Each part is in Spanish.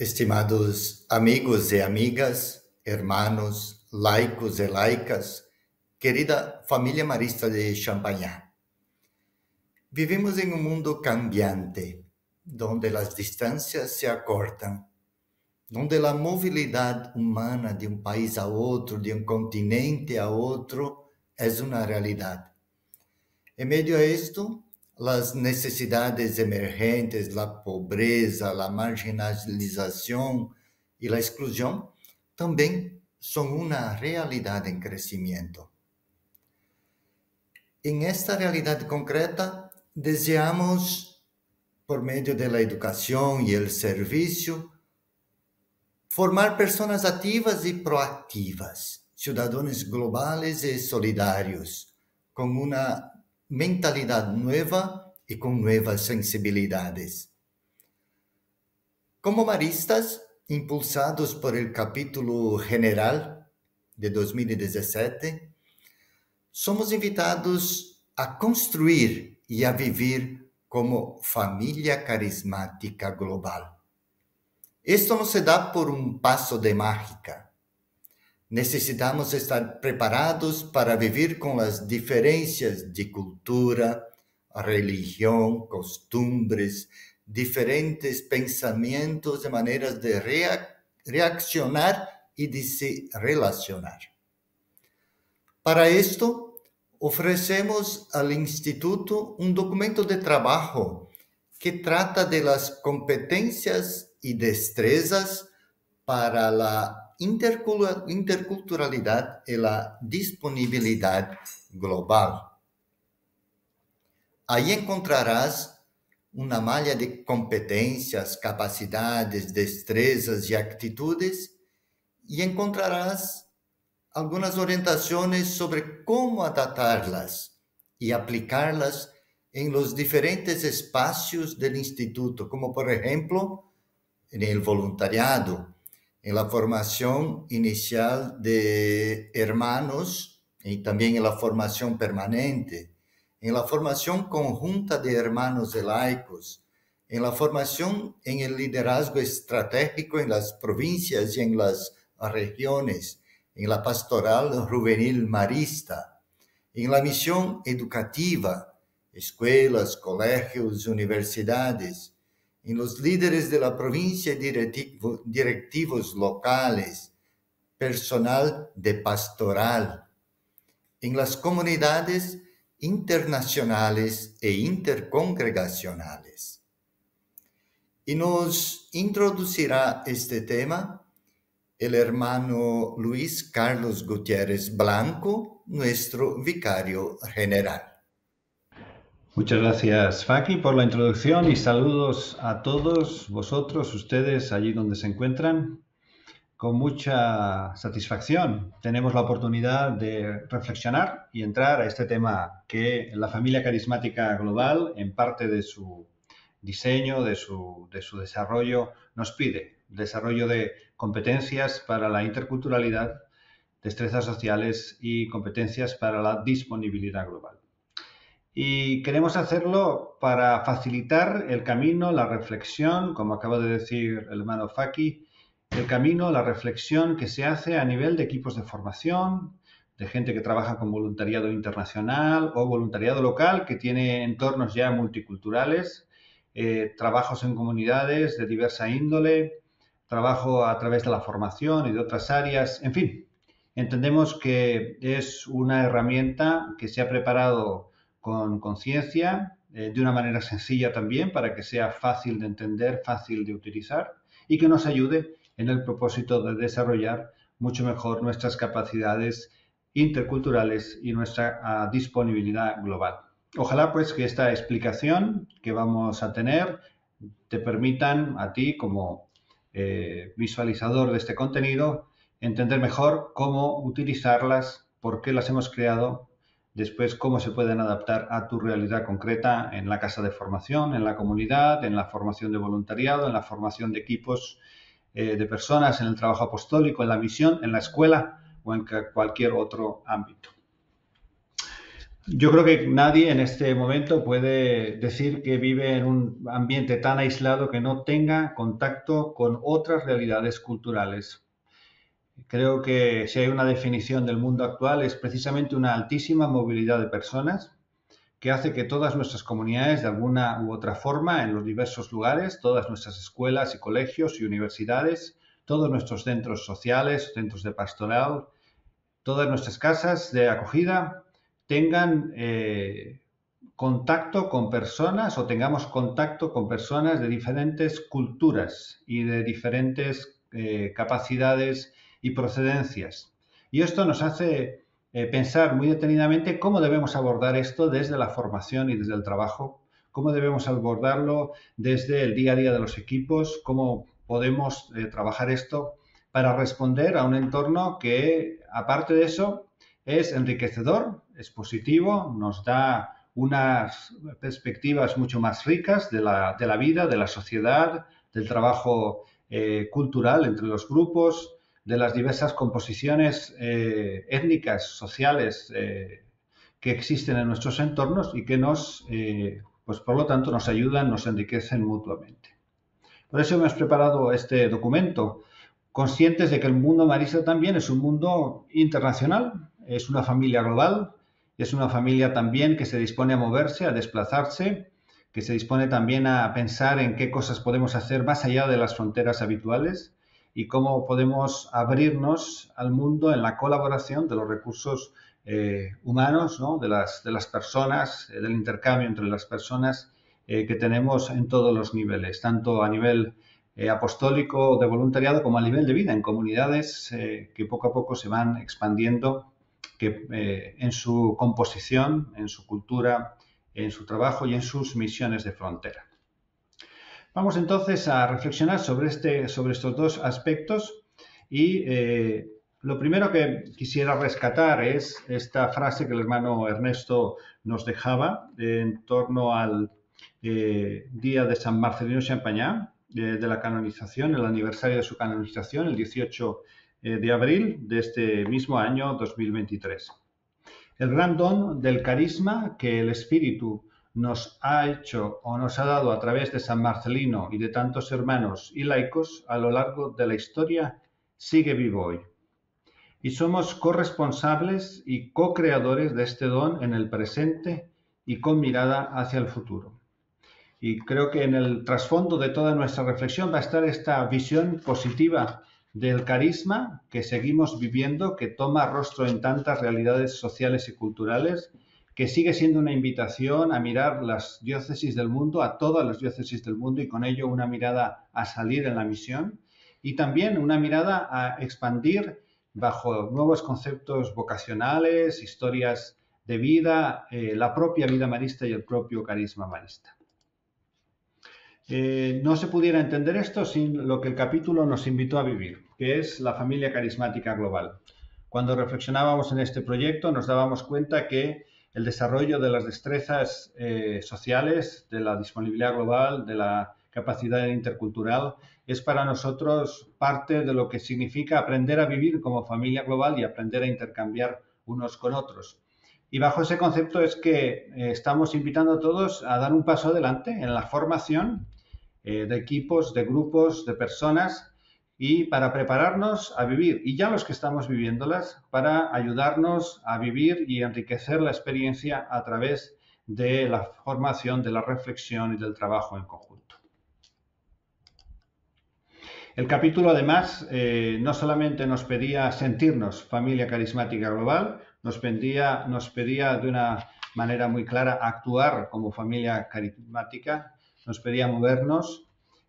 Estimados amigos e amigas, hermanos, laicos e laicas, querida família marista de Champagnat. Vivimos em um mundo cambiante, onde as distâncias se acortam, onde a mobilidade humana de um país a outro, de um continente a outro, é uma realidade. Em meio a isto, as necessidades emergentes, a pobreza, a marginalização e a exclusão também são uma realidade em crescimento. Em esta realidade concreta, desejamos, por meio da educação e do serviço, formar pessoas ativas e proativas, cidadãos globais e solidários, com uma mentalidade nova e com novas sensibilidades. Como maristas, impulsados por el capítulo general de 2017, somos invitados a construir e a viver como família carismática global. Isto não se dá por um passo de mágica. Necessitamos estar preparados para viver com as diferenças de cultura, religião, costumbres, diferentes pensamentos e maneiras de reaccionar e de se relacionar. Para isto, oferecemos ao Instituto um documento de trabalho que trata das competências e destrezas para a interculturalidade e a disponibilidade global. Aí encontrarás uma malha de competências, capacidades, destrezas e atitudes e encontrarás algumas orientações sobre como adaptá-las e aplicá-las em los diferentes espaços do Instituto, como por exemplo, no voluntariado, em la formação inicial de hermanos e também em la formação permanente, em la formação conjunta de hermanos e laicos, em la formação em el liderazgo estratégico em las províncias e em las regiones, em la pastoral juvenil marista, em la missão educativa, escolas, colégios, universidades, em los líderes de la província e directivos locales, personal de pastoral, em las comunidades internacionales e intercongregacionales. E nos introducirá este tema el hermano Luis Carlos Gutiérrez Blanco, nuestro vicario general. Muchas gracias, Faki, por la introducción y saludos a todos vosotros, ustedes, allí donde se encuentran. Con mucha satisfacción tenemos la oportunidad de reflexionar y entrar a este tema que la familia carismática global, en parte de su diseño, de su desarrollo, nos pide. Desarrollo de competencias para la interculturalidad, destrezas sociales y competencias para la disponibilidad global. Y queremos hacerlo para facilitar el camino, la reflexión, como acaba de decir el hermano Faki, el camino, la reflexión que se hace a nivel de equipos de formación, de gente que trabaja con voluntariado internacional o voluntariado local, que tiene entornos ya multiculturales, trabajos en comunidades de diversa índole, trabajo a través de la formación y de otras áreas, en fin. Entendemos que es una herramienta que se ha preparado con conciencia, de una manera sencilla también, para que sea fácil de entender, fácil de utilizar y que nos ayude en el propósito de desarrollar mucho mejor nuestras capacidades interculturales y nuestra disponibilidad global. Ojalá pues que esta explicación que vamos a tener te permitan a ti como visualizador de este contenido entender mejor cómo utilizarlas, por qué las hemos creado, después cómo se pueden adaptar a tu realidad concreta en la casa de formación, en la comunidad, en la formación de voluntariado, en la formación de equipos de personas, en el trabajo apostólico, en la misión, en la escuela o en cualquier otro ámbito. Yo creo que nadie en este momento puede decir que vive en un ambiente tan aislado que no tenga contacto con otras realidades culturales. Creo que si hay una definición del mundo actual es precisamente una altísima movilidad de personas que hace que todas nuestras comunidades, de alguna u otra forma, en los diversos lugares, todas nuestras escuelas y colegios y universidades, todos nuestros centros sociales, centros de pastoral, todas nuestras casas de acogida, tengan contacto con personas o tengamos contacto con personas de diferentes culturas y de diferentes capacidades y procedencias. Y esto nos hace pensar muy detenidamente cómo debemos abordar esto desde la formación y desde el trabajo, cómo debemos abordarlo desde el día a día de los equipos, cómo podemos trabajar esto para responder a un entorno que, aparte de eso, es enriquecedor, es positivo, nos da unas perspectivas mucho más ricas de la vida, de la sociedad, del trabajo cultural entre los grupos, de las diversas composiciones étnicas, sociales que existen en nuestros entornos y que pues por lo tanto, nos ayudan, nos enriquecen mutuamente. Por eso hemos preparado este documento, conscientes de que el mundo marista también es un mundo internacional, es una familia global, es una familia también que se dispone a moverse, a desplazarse, que se dispone también a pensar en qué cosas podemos hacer más allá de las fronteras habituales y cómo podemos abrirnos al mundo en la colaboración de los recursos humanos, ¿no? de las personas, del intercambio entre las personas que tenemos en todos los niveles, tanto a nivel apostólico de voluntariado como a nivel de vida en comunidades que poco a poco se van expandiendo en su composición, en su cultura, en su trabajo y en sus misiones de frontera. Vamos entonces a reflexionar sobre estos dos aspectos y lo primero que quisiera rescatar es esta frase que el hermano Ernesto nos dejaba en torno al día de San Marcelino Champagnat, de la canonización, el aniversario de su canonización, el 18 de abril de este mismo año 2023. El gran don del carisma que el Espíritu nos ha hecho o nos ha dado a través de San Marcelino y de tantos hermanos y laicos a lo largo de la historia sigue vivo hoy. Y somos corresponsables y co-creadores de este don en el presente y con mirada hacia el futuro. Y creo que en el trasfondo de toda nuestra reflexión va a estar esta visión positiva del carisma que seguimos viviendo, que toma rostro en tantas realidades sociales y culturales, que sigue siendo una invitación a mirar las diócesis del mundo, a todas las diócesis del mundo, y con ello una mirada a salir en la misión, y también una mirada a expandir bajo nuevos conceptos vocacionales, historias de vida, la propia vida marista y el propio carisma marista. No se pudiera entender esto sin lo que el capítulo nos invitó a vivir, que es la familia carismática global. Cuando reflexionábamos en este proyecto nos dábamos cuenta que el desarrollo de las destrezas sociales, de la disponibilidad global, de la capacidad intercultural, es para nosotros parte de lo que significa aprender a vivir como familia global y aprender a intercambiar unos con otros. Y bajo ese concepto es que estamos invitando a todos a dar un paso adelante en la formación de equipos, de grupos, de personas y para prepararnos a vivir, y ya los que estamos viviéndolas, para ayudarnos a vivir y enriquecer la experiencia a través de la formación, de la reflexión y del trabajo en conjunto. El capítulo, además, no solamente nos pedía sentirnos familia carismática global, nos pedía de una manera muy clara actuar como familia carismática, nos pedía movernos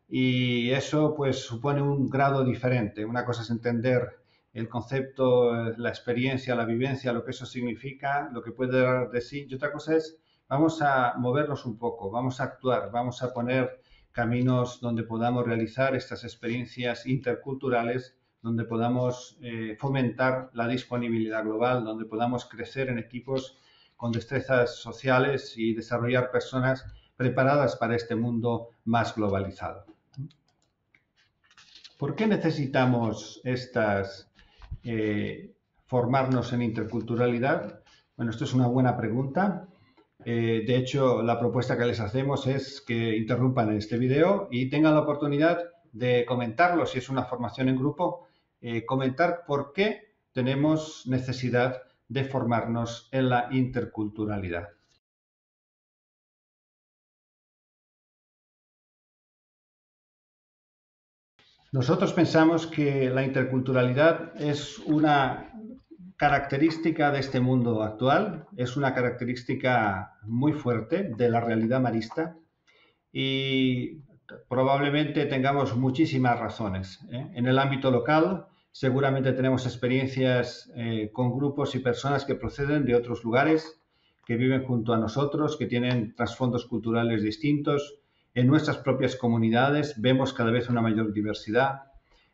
y eso pues supone un grado diferente. Una cosa es entender el concepto, la experiencia, la vivencia, lo que eso significa, lo que puede dar de sí, y otra cosa es vamos a movernos un poco, vamos a actuar, vamos a poner caminos donde podamos realizar estas experiencias interculturales, donde podamos fomentar la disponibilidad global, donde podamos crecer en equipos con destrezas sociales y desarrollar personas preparadas para este mundo más globalizado. ¿Por qué necesitamos formarnos en interculturalidad? Bueno, esto es una buena pregunta. De hecho, la propuesta que les hacemos es que interrumpan este video y tengan la oportunidad de comentarlo, si es una formación en grupo, comentar por qué tenemos necesidad de formarnos en la interculturalidad. Nosotros pensamos que la interculturalidad es una característica de este mundo actual, es una característica muy fuerte de la realidad marista y probablemente tengamos muchísimas razones. En el ámbito local, seguramente tenemos experiencias con grupos y personas que proceden de otros lugares, que viven junto a nosotros, que tienen trasfondos culturales distintos. En nuestras propias comunidades vemos cada vez una mayor diversidad.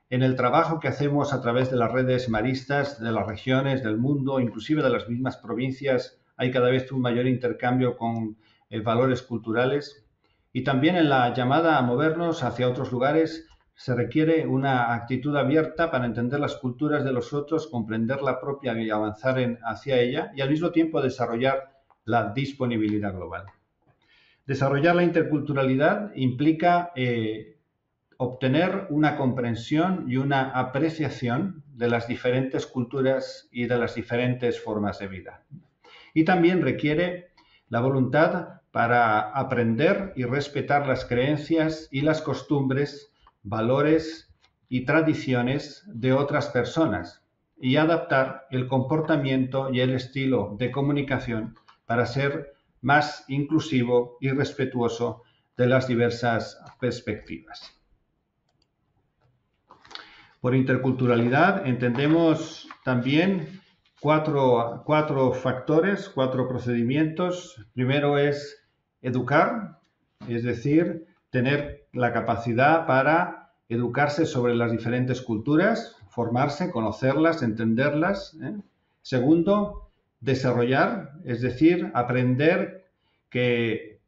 En el trabajo que hacemos a través de las redes maristas de las regiones, del mundo, inclusive de las mismas provincias, hay cada vez un mayor intercambio con valores culturales. Y también en la llamada a movernos hacia otros lugares se requiere una actitud abierta para entender las culturas de los otros, comprender la propia y avanzar hacia ella y al mismo tiempo desarrollar la disponibilidad global. Desarrollar la interculturalidad implica obtener una comprensión y una apreciación de las diferentes culturas y de las diferentes formas de vida. Y también requiere la voluntad para aprender y respetar las creencias y las costumbres, valores y tradiciones de otras personas y adaptar el comportamiento y el estilo de comunicación para ser más inclusivo y respetuoso de las diversas perspectivas. Por interculturalidad entendemos también cuatro factores, cuatro procedimientos. Primero es educar, es decir, tener la capacidad para educarse sobre las diferentes culturas, formarse, conocerlas, entenderlas. Segundo, desarrollar, es decir, aprender que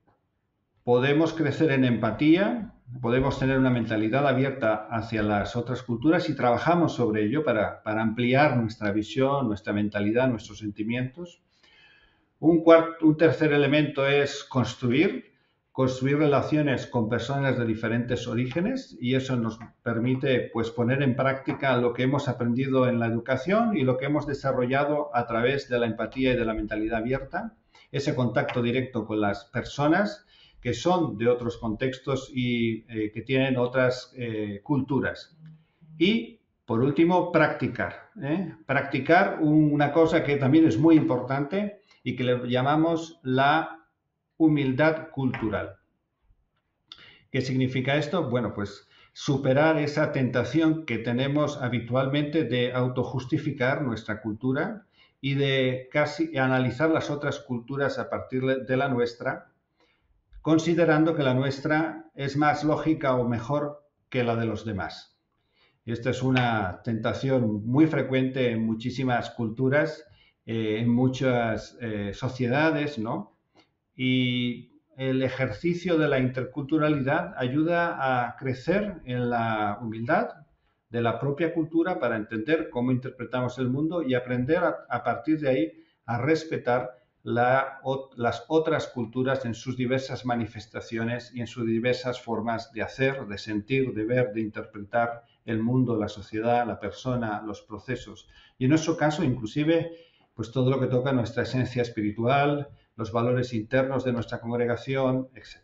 podemos crecer en empatía, podemos tener una mentalidad abierta hacia las otras culturas y trabajamos sobre ello para ampliar nuestra visión, nuestra mentalidad, nuestros sentimientos. Un tercer elemento es construir relaciones con personas de diferentes orígenes y eso nos permite pues, poner en práctica lo que hemos aprendido en la educación y lo que hemos desarrollado a través de la empatía y de la mentalidad abierta, ese contacto directo con las personas que son de otros contextos y que tienen otras culturas. Y, por último, practicar. Practicar una cosa que también es muy importante y que le llamamos la humildad cultural. ¿Qué significa esto? Bueno, pues superar esa tentación que tenemos habitualmente de autojustificar nuestra cultura y de casi analizar las otras culturas a partir de la nuestra, considerando que la nuestra es más lógica o mejor que la de los demás. Esta es una tentación muy frecuente en muchísimas culturas, en muchas sociedades, ¿no? Y el ejercicio de la interculturalidad ayuda a crecer en la humildad de la propia cultura para entender cómo interpretamos el mundo y aprender a partir de ahí a respetar las otras culturas en sus diversas manifestaciones y en sus diversas formas de hacer, de sentir, de ver, de interpretar el mundo, la sociedad, la persona, los procesos. Y en nuestro caso, inclusive, pues todo lo que toca nuestra esencia espiritual, los valores internos de nuestra congregación, etc.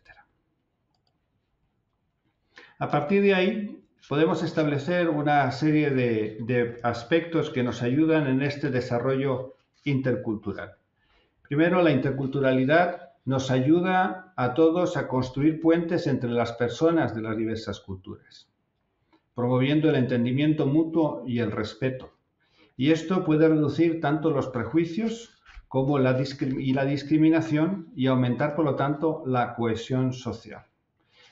A partir de ahí, podemos establecer una serie de aspectos que nos ayudan en este desarrollo intercultural. Primero, la interculturalidad nos ayuda a todos a construir puentes entre las personas de las diversas culturas, promoviendo el entendimiento mutuo y el respeto. Y esto puede reducir tanto los prejuicios como la discriminación y aumentar, por lo tanto, la cohesión social.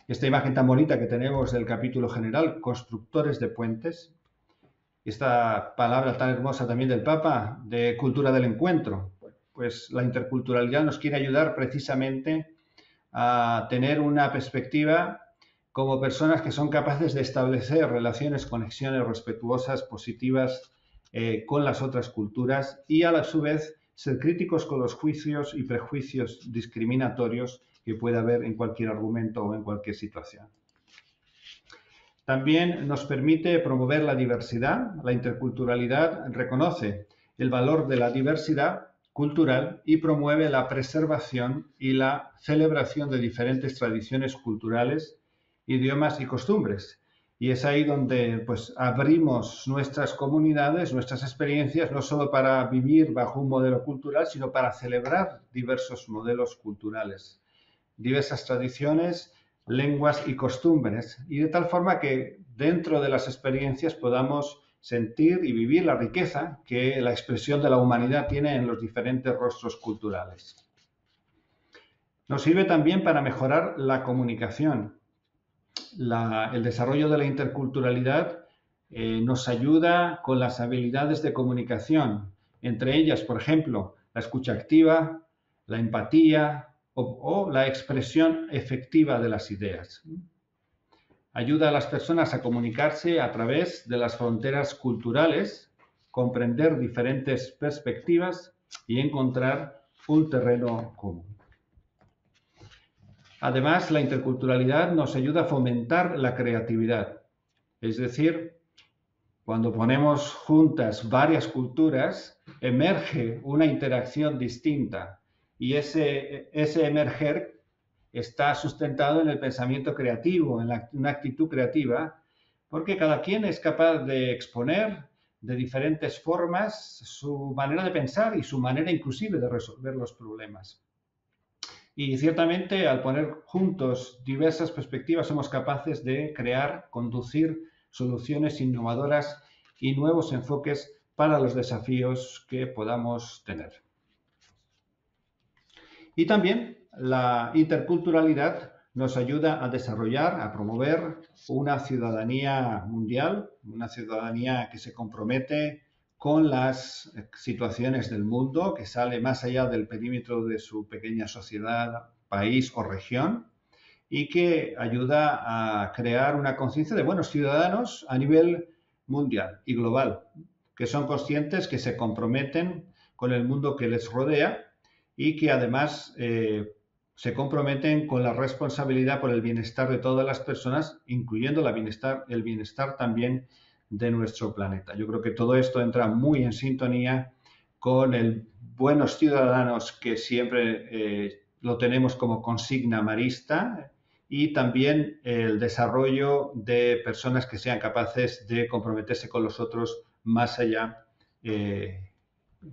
Esta imagen tan bonita que tenemos del capítulo general, constructores de puentes, esta palabra tan hermosa también del Papa, de cultura del encuentro, pues la interculturalidad nos quiere ayudar precisamente a tener una perspectiva como personas que son capaces de establecer relaciones, conexiones respetuosas, positivas con las otras culturas y a su vez ser críticos con los juicios y prejuicios discriminatorios que pueda haber en cualquier argumento o en cualquier situación. También nos permite promover la diversidad. La interculturalidad reconoce el valor de la diversidad cultural y promueve la preservación y la celebración de diferentes tradiciones culturales, idiomas y costumbres. Y es ahí donde pues, abrimos nuestras comunidades, nuestras experiencias, no solo para vivir bajo un modelo cultural, sino para celebrar diversos modelos culturales, diversas tradiciones, lenguas y costumbres, y de tal forma que dentro de las experiencias podamos sentir y vivir la riqueza que la expresión de la humanidad tiene en los diferentes rostros culturales. Nos sirve también para mejorar la comunicación. El desarrollo de la interculturalidad nos ayuda con las habilidades de comunicación, entre ellas, por ejemplo, la escucha activa, la empatía o la expresión efectiva de las ideas. Ayuda a las personas a comunicarse a través de las fronteras culturales, comprender diferentes perspectivas y encontrar un terreno común. Además, la interculturalidad nos ayuda a fomentar la creatividad. Es decir, cuando ponemos juntas varias culturas, emerge una interacción distinta y ese emerger está sustentado en el pensamiento creativo, en una actitud creativa, porque cada quien es capaz de exponer de diferentes formas su manera de pensar y su manera inclusive de resolver los problemas. Y ciertamente al poner juntos diversas perspectivas somos capaces de crear, conducir soluciones innovadoras y nuevos enfoques para los desafíos que podamos tener. Y también la interculturalidad nos ayuda a desarrollar, a promover una ciudadanía mundial, una ciudadanía que se compromete con las situaciones del mundo, que sale más allá del perímetro de su pequeña sociedad, país o región, y que ayuda a crear una conciencia de buenos ciudadanos a nivel mundial y global, que son conscientes, que se comprometen con el mundo que les rodea y que además se comprometen con la responsabilidad por el bienestar de todas las personas, incluyendo el bienestar también de nuestro planeta. Yo creo que todo esto entra muy en sintonía con el buenos ciudadanos que siempre lo tenemos como consigna marista y también el desarrollo de personas que sean capaces de comprometerse con los otros más allá,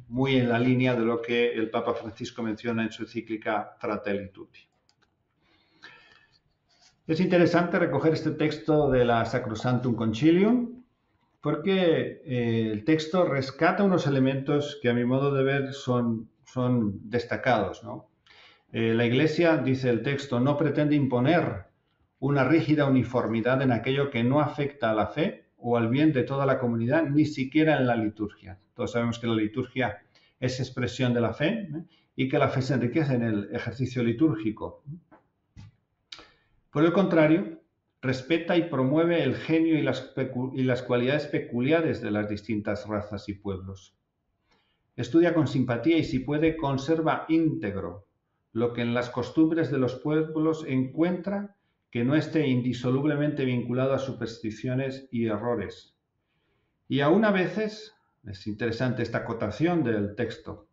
muy en la línea de lo que el Papa Francisco menciona en su encíclica Fratelli Tutti. Es interesante recoger este texto de la Sacrosanctum Concilium porque el texto rescata unos elementos que a mi modo de ver son destacados, ¿no? La Iglesia, dice el texto, no pretende imponer una rígida uniformidad en aquello que no afecta a la fe o al bien de toda la comunidad, ni siquiera en la liturgia. Todos sabemos que la liturgia es expresión de la fe, y que la fe se enriquece en el ejercicio litúrgico. Por el contrario, respeta y promueve el genio y las cualidades peculiares de las distintas razas y pueblos. Estudia con simpatía y, si puede, conserva íntegro lo que en las costumbres de los pueblos encuentra que no esté indisolublemente vinculado a supersticiones y errores. Y aún a veces, es interesante esta acotación del texto,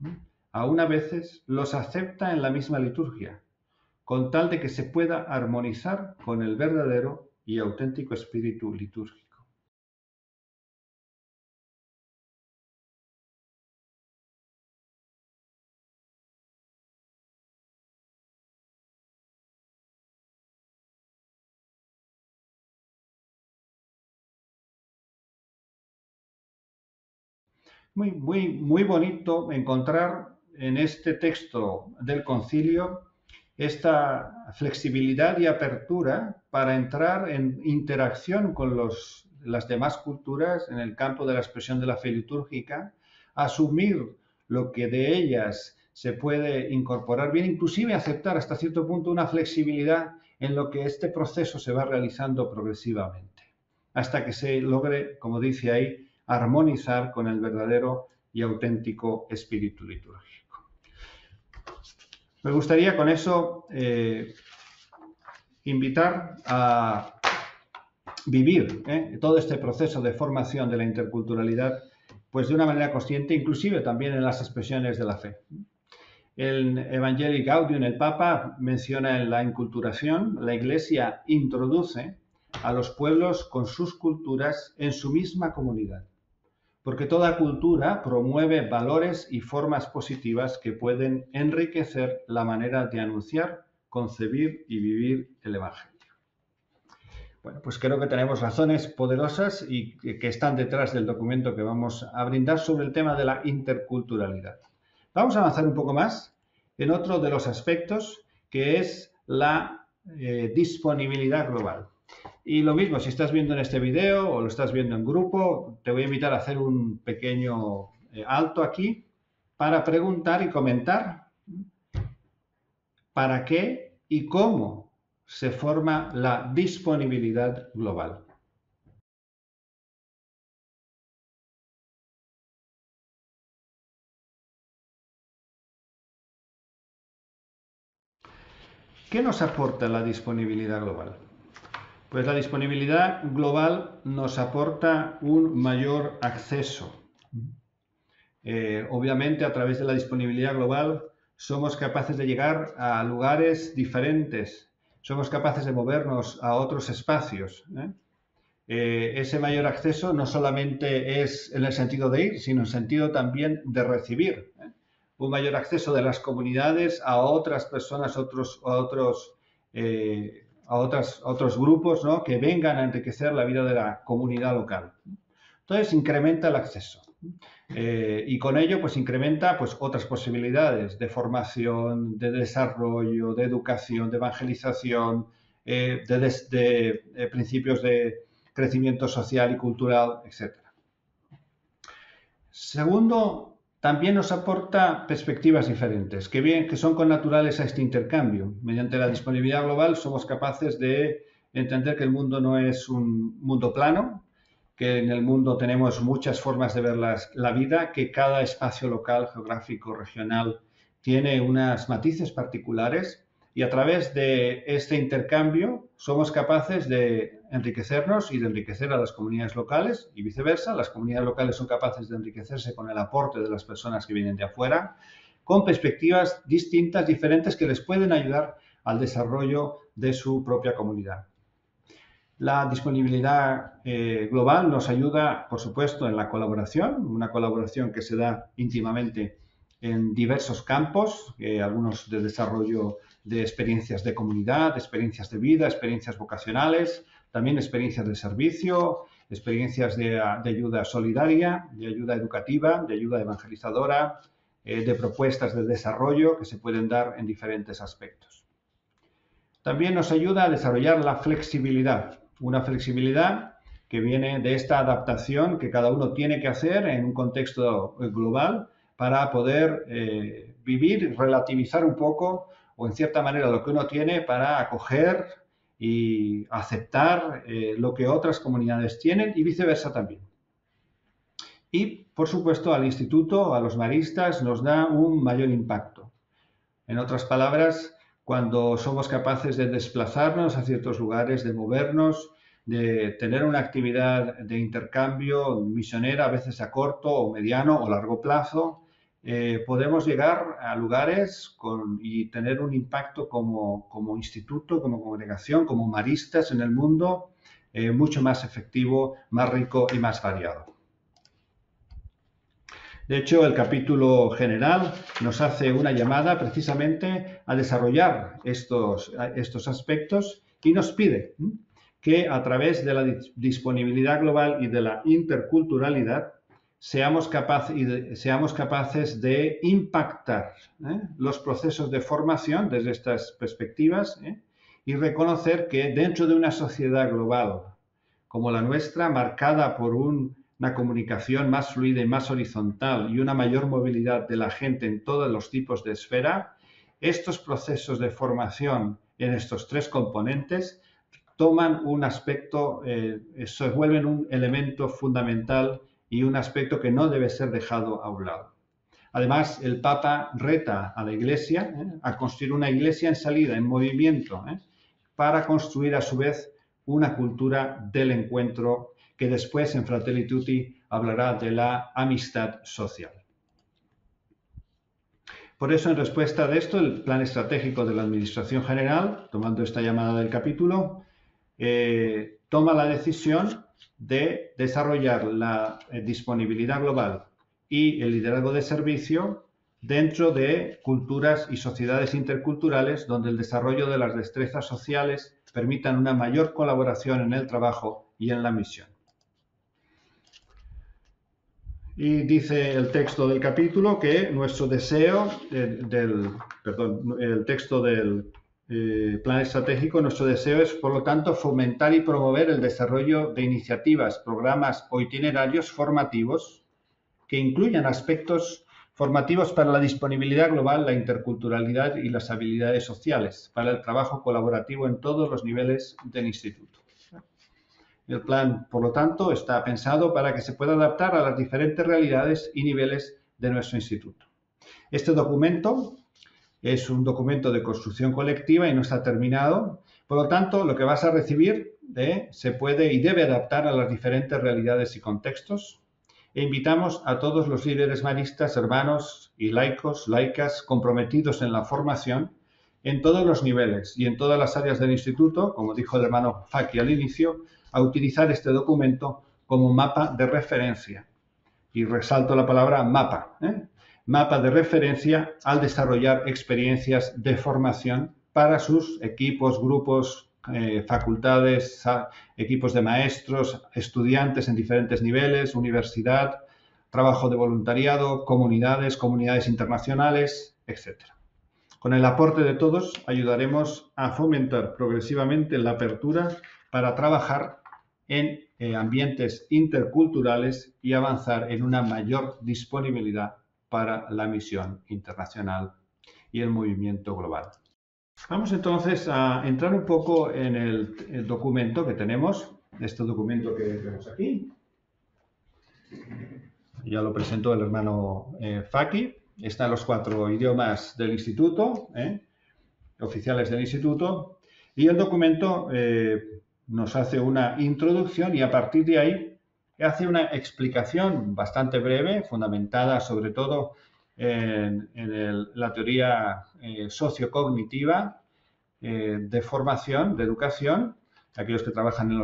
aún a veces los acepta en la misma liturgia, con tal de que se pueda armonizar con el verdadero y auténtico espíritu litúrgico. Muy bonito encontrar en este texto del concilio esta flexibilidad y apertura para entrar en interacción con las demás culturas en el campo de la expresión de la fe litúrgica, asumir lo que de ellas se puede incorporar bien, inclusive aceptar hasta cierto punto una flexibilidad en lo que este proceso se va realizando progresivamente, hasta que se logre, como dice ahí, armonizar con el verdadero y auténtico espíritu litúrgico. Me gustaría con eso invitar a vivir todo este proceso de formación de la interculturalidad pues de una manera consciente, inclusive también en las expresiones de la fe. El Evangelii Gaudium, el Papa, menciona en la inculturación, la Iglesia introduce a los pueblos con sus culturas en su misma comunidad, porque toda cultura promueve valores y formas positivas que pueden enriquecer la manera de anunciar, concebir y vivir el Evangelio. Bueno, pues creo que tenemos razones poderosas y que están detrás del documento que vamos a brindar sobre el tema de la interculturalidad. Vamos a avanzar un poco más en otro de los aspectos, que es la disponibilidad global. Y lo mismo, si estás viendo en este video o lo estás viendo en grupo, te voy a invitar a hacer un pequeño alto aquí para preguntar y comentar para qué y cómo se forma la disponibilidad global. ¿Qué nos aporta la disponibilidad global? Pues la disponibilidad global nos aporta un mayor acceso. Obviamente, a través de la disponibilidad global somos capaces de llegar a lugares diferentes, somos capaces de movernos a otros espacios. Ese mayor acceso no solamente es en el sentido de ir, sino en el sentido también de recibir. Un mayor acceso de las comunidades a otras personas, a otros grupos, ¿no?, que vengan a enriquecer la vida de la comunidad local. Entonces incrementa el acceso y con ello pues incrementa pues otras posibilidades de formación, de desarrollo, de educación, de evangelización, de principios de crecimiento social y cultural, etc. Segundo, también nos aporta perspectivas diferentes, que son connaturales a este intercambio. Mediante la disponibilidad global somos capaces de entender que el mundo no es un mundo plano, que en el mundo tenemos muchas formas de ver la vida, que cada espacio local, geográfico, regional, tiene unas matices particulares y a través de este intercambio somos capaces de enriquecernos y de enriquecer a las comunidades locales y viceversa. Las comunidades locales son capaces de enriquecerse con el aporte de las personas que vienen de afuera, con perspectivas distintas, diferentes, que les pueden ayudar al desarrollo de su propia comunidad. La disponibilidad global nos ayuda, por supuesto, en la colaboración, una colaboración que se da íntimamente en diversos campos, algunos de desarrollo de experiencias de comunidad, experiencias de vida, experiencias vocacionales, también experiencias de servicio, experiencias de ayuda solidaria, de ayuda educativa, de ayuda evangelizadora, de propuestas de desarrollo que se pueden dar en diferentes aspectos. También nos ayuda a desarrollar la flexibilidad, una flexibilidad que viene de esta adaptación que cada uno tiene que hacer en un contexto global para poder vivir y relativizar un poco, o en cierta manera lo que uno tiene, para acoger y aceptar lo que otras comunidades tienen y viceversa también. Y, por supuesto, al instituto, a los maristas, nos da un mayor impacto. En otras palabras, cuando somos capaces de desplazarnos a ciertos lugares, de movernos, de tener una actividad de intercambio misionera, a veces a corto o mediano o largo plazo, podemos llegar a lugares y tener un impacto como instituto, como congregación, como maristas en el mundo, mucho más efectivo, más rico y más variado. De hecho, el capítulo general nos hace una llamada precisamente a desarrollar estos aspectos y nos pide que a través de la disponibilidad global y de la interculturalidad seamos capaces de impactar los procesos de formación desde estas perspectivas y reconocer que dentro de una sociedad global como la nuestra, marcada por una comunicación más fluida y más horizontal y una mayor movilidad de la gente en todos los tipos de esfera, estos procesos de formación en estos tres componentes toman un aspecto, se vuelven un elemento fundamental y un aspecto que no debe ser dejado a un lado. Además, el Papa reta a la Iglesia a construir una Iglesia en salida, en movimiento, para construir a su vez una cultura del encuentro que después en Fratelli Tutti hablará de la amistad social. Por eso, en respuesta a esto, el plan estratégico de la Administración General, tomando esta llamada del capítulo, toma la decisión de desarrollar la disponibilidad global y el liderazgo de servicio dentro de culturas y sociedades interculturales donde el desarrollo de las destrezas sociales permitan una mayor colaboración en el trabajo y en la misión. Y dice el texto del capítulo que nuestro deseo, el texto del plan estratégico, nuestro deseo es, por lo tanto, fomentar y promover el desarrollo de iniciativas, programas o itinerarios formativos que incluyan aspectos formativos para la disponibilidad global, la interculturalidad y las habilidades sociales, para el trabajo colaborativo en todos los niveles del instituto. El plan, por lo tanto, está pensado para que se pueda adaptar a las diferentes realidades y niveles de nuestro instituto. Este documento es un documento de construcción colectiva y no está terminado. Por lo tanto, lo que vas a recibir se puede y debe adaptar a las diferentes realidades y contextos. E invitamos a todos los líderes maristas, hermanos y laicos, laicas, comprometidos en la formación en todos los niveles y en todas las áreas del instituto, como dijo el hermano Faki al inicio, a utilizar este documento como mapa de referencia. Y resalto la palabra mapa, mapa de referencia al desarrollar experiencias de formación para sus equipos, grupos, facultades, equipos de maestros, estudiantes en diferentes niveles, universidad, trabajo de voluntariado, comunidades internacionales, etc. Con el aporte de todos ayudaremos a fomentar progresivamente la apertura para trabajar en ambientes interculturales y avanzar en una mayor disponibilidad para la misión internacional y el movimiento global. Vamos entonces a entrar un poco en el documento que tenemos, este documento que vemos aquí. Ya lo presentó el hermano Faki. Están los 4 idiomas del instituto, oficiales del instituto, y el documento nos hace una introducción y a partir de ahí hace una explicación bastante breve, fundamentada sobre todo en la teoría sociocognitiva de formación, de educación. Aquellos que trabajan en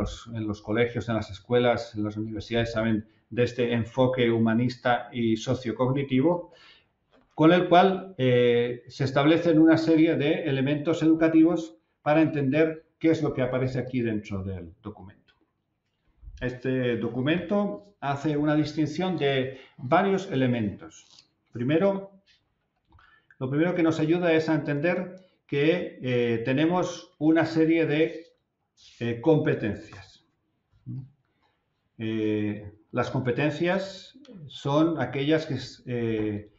los colegios, en las escuelas, en las universidades saben de este enfoque humanista y sociocognitivo, con el cual se establecen una serie de elementos educativos para entender qué es lo que aparece aquí dentro del documento. Este documento hace una distinción de varios elementos. Lo primero que nos ayuda es a entender que tenemos una serie de competencias. Las competencias son aquellas que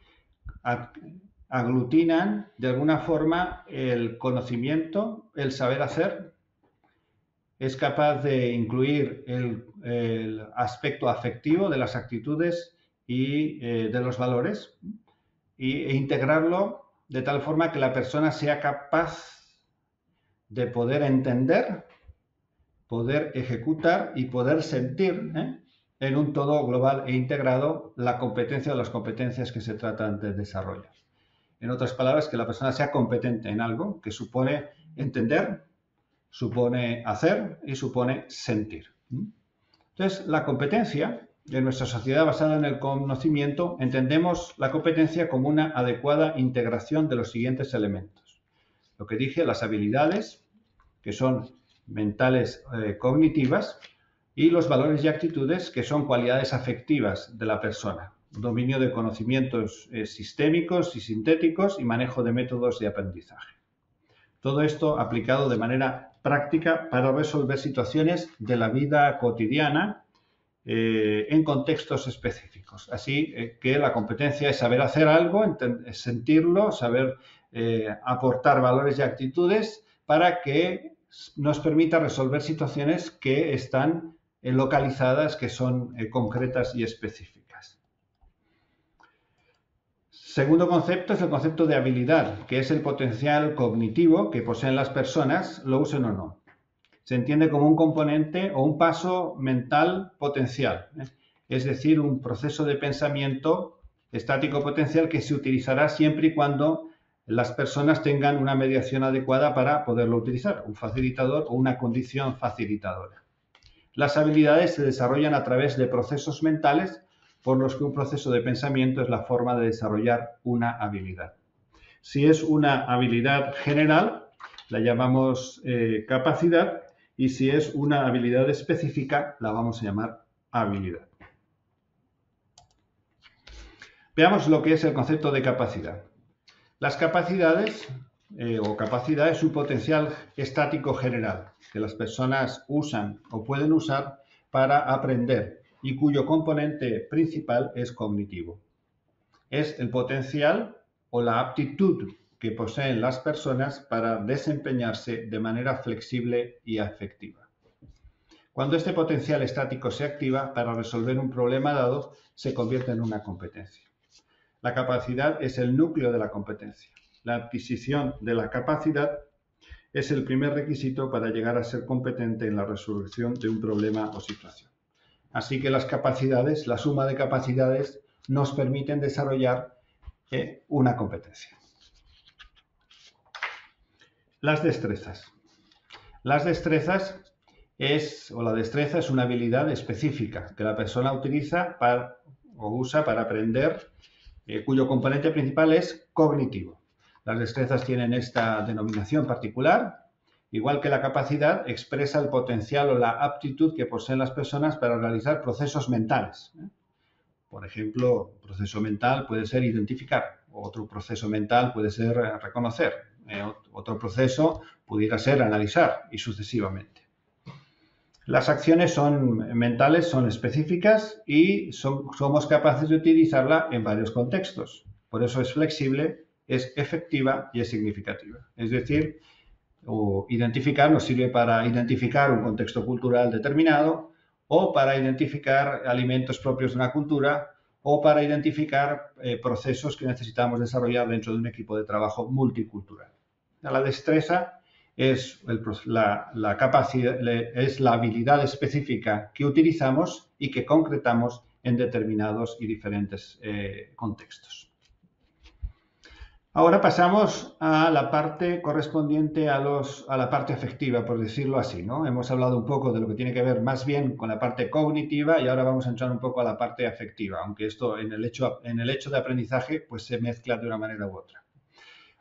aglutinan de alguna forma el conocimiento, el saber hacer, es capaz de incluir el aspecto afectivo de las actitudes y de los valores e integrarlo de tal forma que la persona sea capaz de poder entender, poder ejecutar y poder sentir en un todo global e integrado la competencia o las competencias que se tratan de desarrollar. En otras palabras, que la persona sea competente en algo que supone entender, supone hacer y supone sentir. Entonces, la competencia, en nuestra sociedad basada en el conocimiento, entendemos la competencia como una adecuada integración de los siguientes elementos. Lo que dije, las habilidades, que son mentales cognitivas, y los valores y actitudes, que son cualidades afectivas de la persona. Dominio de conocimientos sistémicos y sintéticos y manejo de métodos de aprendizaje. Todo esto aplicado de manera práctica para resolver situaciones de la vida cotidiana en contextos específicos. Así que la competencia es saber hacer algo, sentirlo, saber aportar valores y actitudes para que nos permita resolver situaciones que están localizadas, que son concretas y específicas. Segundo concepto es el concepto de habilidad, que es el potencial cognitivo que poseen las personas, lo usen o no. Se entiende como un componente o un paso mental potencial, es decir, un proceso de pensamiento estático potencial que se utilizará siempre y cuando las personas tengan una mediación adecuada para poderlo utilizar, un facilitador o una condición facilitadora. Las habilidades se desarrollan a través de procesos mentales, por los que un proceso de pensamiento es la forma de desarrollar una habilidad. Si es una habilidad general, la llamamos capacidad, y si es una habilidad específica, la vamos a llamar habilidad. Veamos lo que es el concepto de capacidad. Las capacidades o capacidad es un potencial estático general que las personas usan o pueden usar para aprender y cuyo componente principal es cognitivo. Es el potencial o la aptitud que poseen las personas para desempeñarse de manera flexible y efectiva. Cuando este potencial estático se activa para resolver un problema dado, se convierte en una competencia. La capacidad es el núcleo de la competencia. La adquisición de la capacidad es el primer requisito para llegar a ser competente en la resolución de un problema o situación. Así que las capacidades, la suma de capacidades, nos permiten desarrollar una competencia. Las destrezas. Las destrezas la destreza es una habilidad específica que la persona utiliza o usa para aprender, cuyo componente principal es cognitivo. Las destrezas tienen esta denominación particular, igual que la capacidad expresa el potencial o la aptitud que poseen las personas para realizar procesos mentales. Por ejemplo, un proceso mental puede ser identificar, otro proceso mental puede ser reconocer, otro proceso pudiera ser analizar y sucesivamente. Las acciones mentales son específicas y somos capaces de utilizarla en varios contextos. Por eso es flexible, es efectiva y es significativa. Es decir, identificar nos sirve para identificar un contexto cultural determinado o para identificar alimentos propios de una cultura o para identificar procesos que necesitamos desarrollar dentro de un equipo de trabajo multicultural. La destreza es la capacidad, es la habilidad específica que utilizamos y que concretamos en determinados y diferentes contextos. Ahora pasamos a la parte correspondiente a la parte afectiva, por decirlo así, ¿no? Hemos hablado un poco de lo que tiene que ver más bien con la parte cognitiva y ahora vamos a entrar un poco a la parte afectiva, aunque esto en el hecho de aprendizaje pues se mezcla de una manera u otra.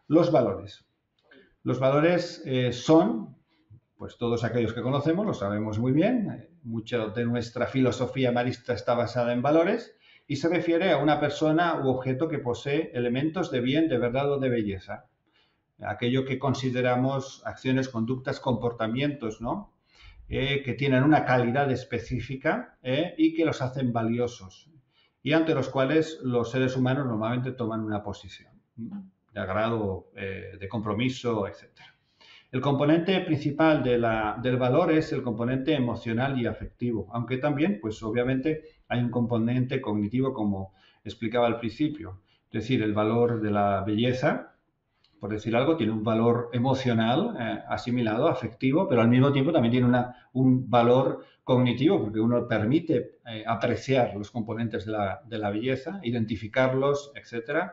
Los valores. Los valores son, pues todos aquellos que conocemos, lo sabemos muy bien, mucha de nuestra filosofía marista está basada en valores, y se refiere a una persona u objeto que posee elementos de bien, de verdad o de belleza. Aquello que consideramos acciones, conductas, comportamientos, ¿no? Que tienen una calidad específica y que los hacen valiosos y ante los cuales los seres humanos normalmente toman una posición de agrado, de compromiso, etc. El componente principal del valor es el componente emocional y afectivo, aunque también, pues obviamente, hay un componente cognitivo, como explicaba al principio. Es decir, el valor de la belleza, por decir algo, tiene un valor emocional asimilado, afectivo, pero al mismo tiempo también tiene un valor cognitivo, porque uno permite apreciar los componentes de la belleza, identificarlos, etc.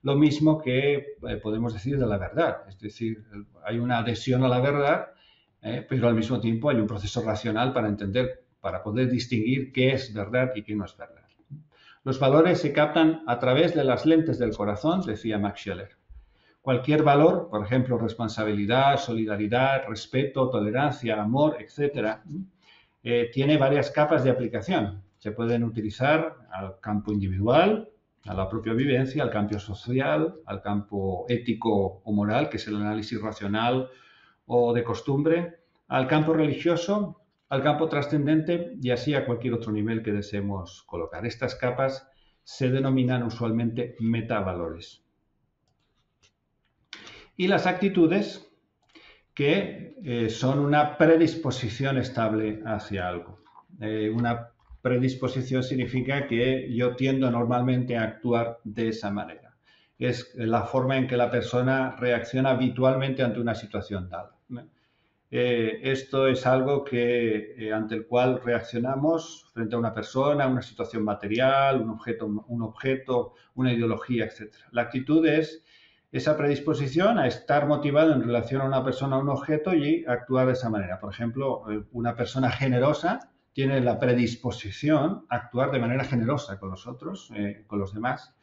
Lo mismo que podemos decir de la verdad, es decir, hay una adhesión a la verdad, pero al mismo tiempo hay un proceso racional para entender, para poder distinguir qué es verdad y qué no es verdad. Los valores se captan a través de las lentes del corazón, decía Max Scheler. Cualquier valor, por ejemplo, responsabilidad, solidaridad, respeto, tolerancia, amor, etc., tiene varias capas de aplicación. Se pueden utilizar al campo individual, a la propia vivencia, al campo social, al campo ético o moral, que es el análisis racional o de costumbre, al campo religioso, al campo trascendente y así a cualquier otro nivel que deseemos colocar. Estas capas se denominan usualmente metavalores. Y las actitudes, que son una predisposición estable hacia algo. Una predisposición significa que yo tiendo normalmente a actuar de esa manera. que es la forma en que la persona reacciona habitualmente ante una situación dada. Esto es algo ante el cual reaccionamos frente a una persona, una situación material, un objeto, una ideología, etc. La actitud es esa predisposición a estar motivado en relación a una persona o un objeto y actuar de esa manera. Por ejemplo, una persona generosa tiene la predisposición a actuar de manera generosa con los otros, con los demás.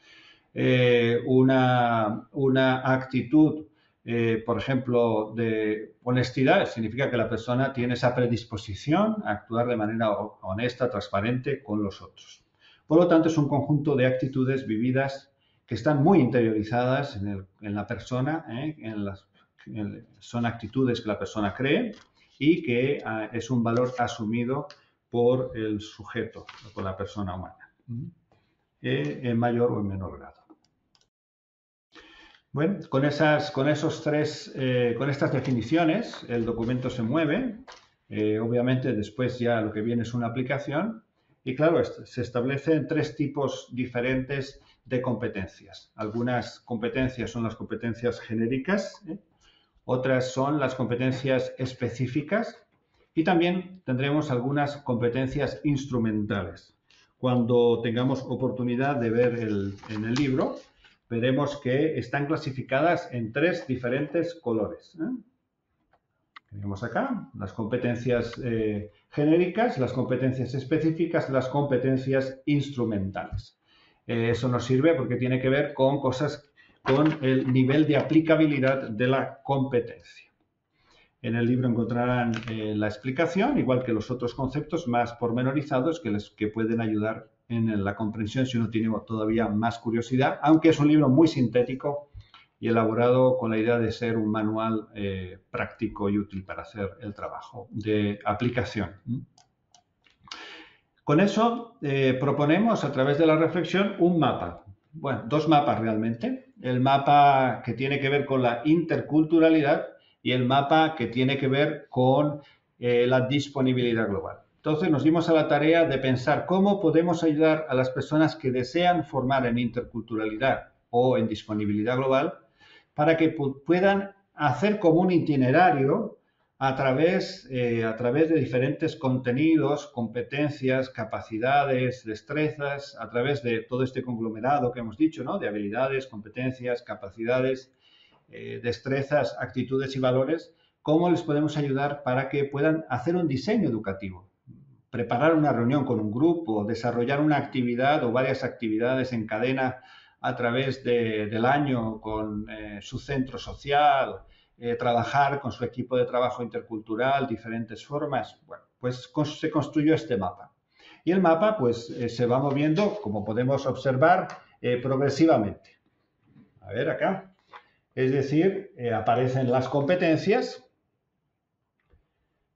Una actitud, por ejemplo, de honestidad, significa que la persona tiene esa predisposición a actuar de manera honesta, transparente con los otros. Por lo tanto, es un conjunto de actitudes vividas que están muy interiorizadas en la persona, son actitudes que la persona cree y que es un valor asumido por el sujeto, por la persona humana, en mayor o en menor grado. Bueno, con estas definiciones el documento se mueve. Obviamente después ya lo que viene es una aplicación y claro, se establecen 3 tipos diferentes de competencias. Algunas competencias son las competencias genéricas, otras son las competencias específicas y también tendremos algunas competencias instrumentales. Cuando tengamos oportunidad de ver en el libro, veremos que están clasificadas en 3 diferentes colores. Tenemos acá las competencias genéricas, las competencias específicas, las competencias instrumentales. Eso nos sirve porque tiene que ver con con el nivel de aplicabilidad de la competencia. En el libro encontrarán la explicación, igual que los otros conceptos más pormenorizados que pueden ayudar en la comprensión si uno tiene todavía más curiosidad, aunque es un libro muy sintético y elaborado con la idea de ser un manual práctico y útil para hacer el trabajo de aplicación. Con eso proponemos a través de la reflexión un mapa. Bueno, 2 mapas realmente. El mapa que tiene que ver con la interculturalidad y el mapa que tiene que ver con la disponibilidad global. Entonces nos dimos a la tarea de pensar cómo podemos ayudar a las personas que desean formar en interculturalidad o en disponibilidad global para que puedan hacer como un itinerario a través de diferentes contenidos, competencias, capacidades, destrezas, a través de todo este conglomerado que hemos dicho, ¿no? De habilidades, competencias, capacidades, destrezas, actitudes y valores, cómo les podemos ayudar para que puedan hacer un diseño educativo, preparar una reunión con un grupo, desarrollar una actividad o varias actividades en cadena a través del año con su centro social, trabajar con su equipo de trabajo intercultural, diferentes formas. Bueno, pues se construyó este mapa. Y el mapa pues se va moviendo, como podemos observar, progresivamente. A ver acá. Es decir, aparecen las competencias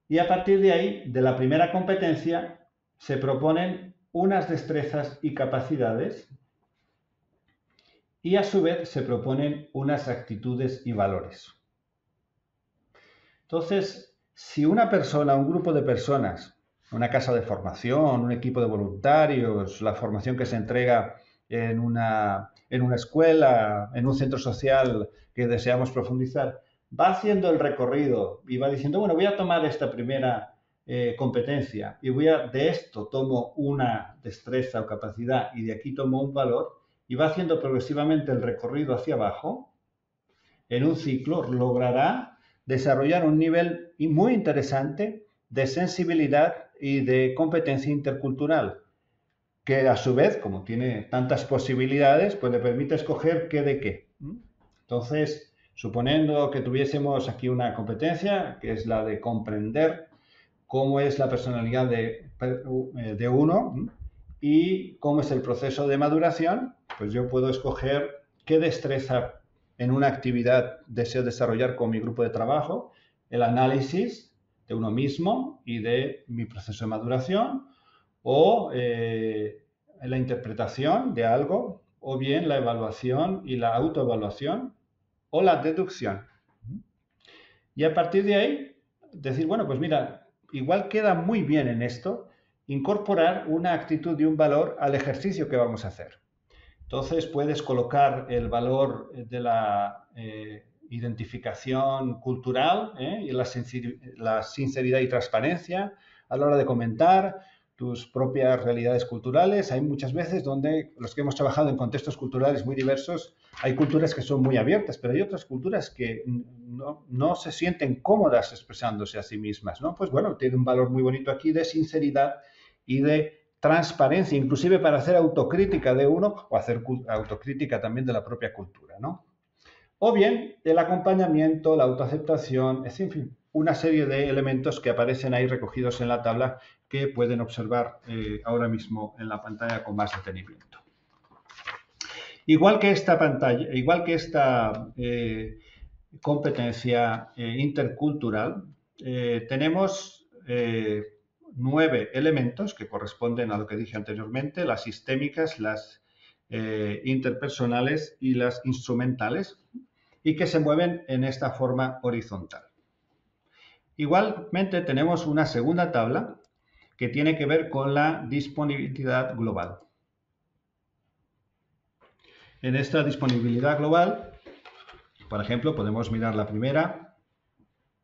y a partir de ahí, de la primera competencia, se proponen unas destrezas y capacidades y a su vez se proponen unas actitudes y valores. Entonces, si una persona, un grupo de personas, una casa de formación, un equipo de voluntarios, la formación que se entrega en una escuela, en un centro social que deseamos profundizar, va haciendo el recorrido y va diciendo, bueno, voy a tomar esta primera competencia y de esto tomo una destreza o capacidad y de aquí tomo un valor y va haciendo progresivamente el recorrido hacia abajo, en un ciclo logrará desarrollar un nivel muy interesante de sensibilidad y de competencia intercultural, que a su vez, como tiene tantas posibilidades, pues le permite escoger qué de qué. Entonces, suponiendo que tuviésemos aquí una competencia, que es la de comprender cómo es la personalidad de uno y cómo es el proceso de maduración, pues yo puedo escoger qué destreza en una actividad deseo desarrollar con mi grupo de trabajo, el análisis de uno mismo y de mi proceso de maduración, o la interpretación de algo, o bien la evaluación y la autoevaluación, o la deducción. Y a partir de ahí, decir, bueno, pues mira, igual queda muy bien en esto incorporar una actitud y un valor al ejercicio que vamos a hacer. Entonces puedes colocar el valor de la identificación cultural y la sinceridad y transparencia a la hora de comentar tus propias realidades culturales. Hay muchas veces donde los que hemos trabajado en contextos culturales muy diversos, hay culturas que son muy abiertas, pero hay otras culturas que no se sienten cómodas expresándose a sí mismas, ¿no? Pues bueno, tiene un valor muy bonito aquí de sinceridad y de transparencia, inclusive para hacer autocrítica de uno o hacer autocrítica también de la propia cultura, ¿no? O bien el acompañamiento, la autoaceptación, es en fin, una serie de elementos que aparecen ahí recogidos en la tabla que pueden observar ahora mismo en la pantalla con más detenimiento. Igual que esta pantalla, igual que esta competencia intercultural, tenemos 9 elementos que corresponden a lo que dije anteriormente, las sistémicas, las interpersonales y las instrumentales, y que se mueven en esta forma horizontal. Igualmente tenemos una segunda tabla que tiene que ver con la disponibilidad global. En esta disponibilidad global, por ejemplo, podemos mirar la primera.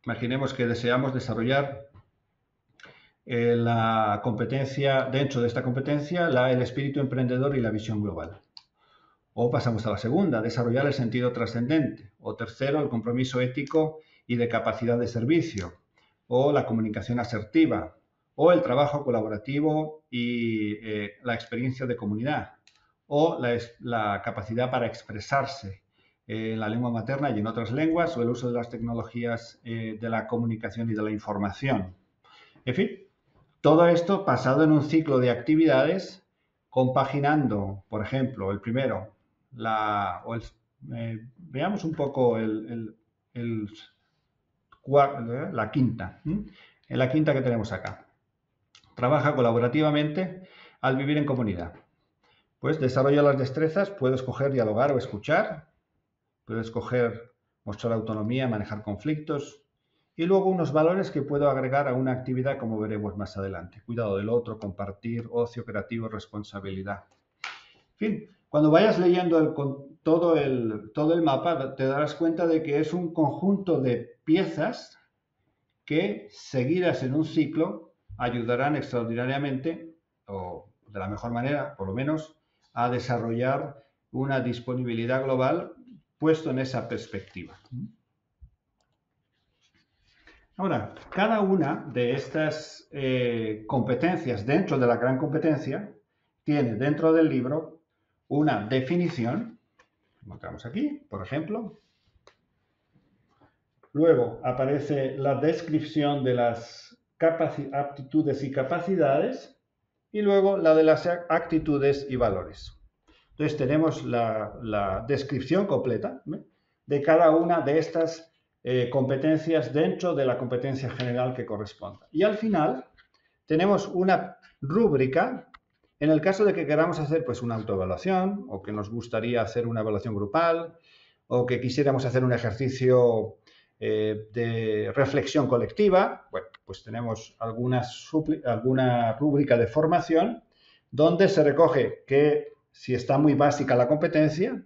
Imaginemos que deseamos desarrollar la competencia, dentro de esta competencia, el espíritu emprendedor y la visión global. O pasamos a la segunda, desarrollar el sentido trascendente. O tercero, el compromiso ético y de capacidad de servicio. O la comunicación asertiva. O el trabajo colaborativo y la experiencia de comunidad. O la capacidad para expresarse en la lengua materna y en otras lenguas. O el uso de las tecnologías de la comunicación y de la información. En fin, todo esto basado en un ciclo de actividades, compaginando, por ejemplo, el primero, veamos un poco la quinta. En la quinta que tenemos acá. Trabaja colaborativamente al vivir en comunidad. Pues desarrolla las destrezas, puede escoger dialogar o escuchar, puede escoger mostrar autonomía, manejar conflictos, y luego unos valores que puedo agregar a una actividad como veremos más adelante. Cuidado del otro, compartir, ocio creativo, responsabilidad. En fin, cuando vayas leyendo todo el mapa te darás cuenta de que es un conjunto de piezas que seguidas en un ciclo ayudarán extraordinariamente, o de la mejor manera, por lo menos, a desarrollar una disponibilidad global puesto en esa perspectiva. Ahora, cada una de estas competencias dentro de la gran competencia tiene dentro del libro una definición, encontramos aquí, por ejemplo. Luego aparece la descripción de las aptitudes y capacidades y luego la de las actitudes y valores. Entonces tenemos la descripción completa de cada una de estas competencias dentro de la competencia general que corresponda. Y al final tenemos una rúbrica en el caso de que queramos hacer pues, una autoevaluación o que nos gustaría hacer una evaluación grupal o que quisiéramos hacer un ejercicio de reflexión colectiva. Bueno, pues tenemos alguna rúbrica de formación donde se recoge que si está muy básica la competencia,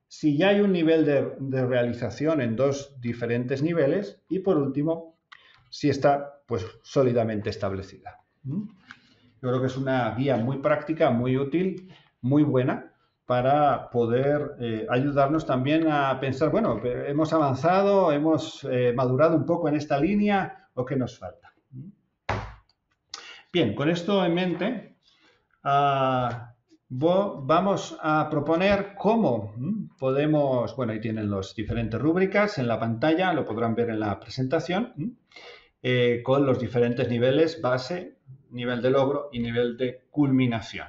si ya hay un nivel de realización en 2 diferentes niveles y por último, si está pues sólidamente establecida. Yo creo que es una guía muy práctica, muy útil, muy buena para poder ayudarnos también a pensar, bueno, hemos avanzado, hemos madurado un poco en esta línea o qué nos falta. Bien, con esto en mente, vamos a proponer cómo podemos, bueno, ahí tienen las diferentes rúbricas en la pantalla, lo podrán ver en la presentación, con los diferentes niveles, base, nivel de logro y nivel de culminación.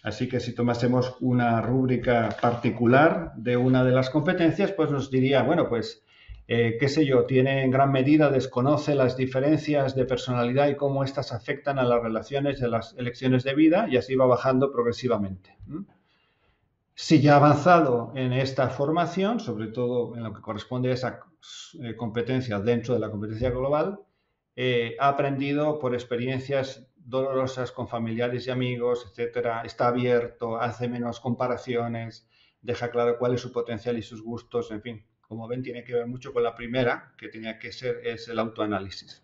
Así que si tomásemos una rúbrica particular de una de las competencias, pues nos diría, bueno, pues, qué sé yo, tiene en gran medida, desconoce las diferencias de personalidad y cómo éstas afectan a las relaciones de las elecciones de vida y así va bajando progresivamente. Si ya ha avanzado en esta formación, sobre todo en lo que corresponde a esa competencia dentro de la competencia global, ha aprendido por experiencias dolorosas con familiares y amigos, etcétera, está abierto, hace menos comparaciones, deja claro cuál es su potencial y sus gustos, en fin, como ven, tiene que ver mucho con la primera, que tenía que ser es el autoanálisis.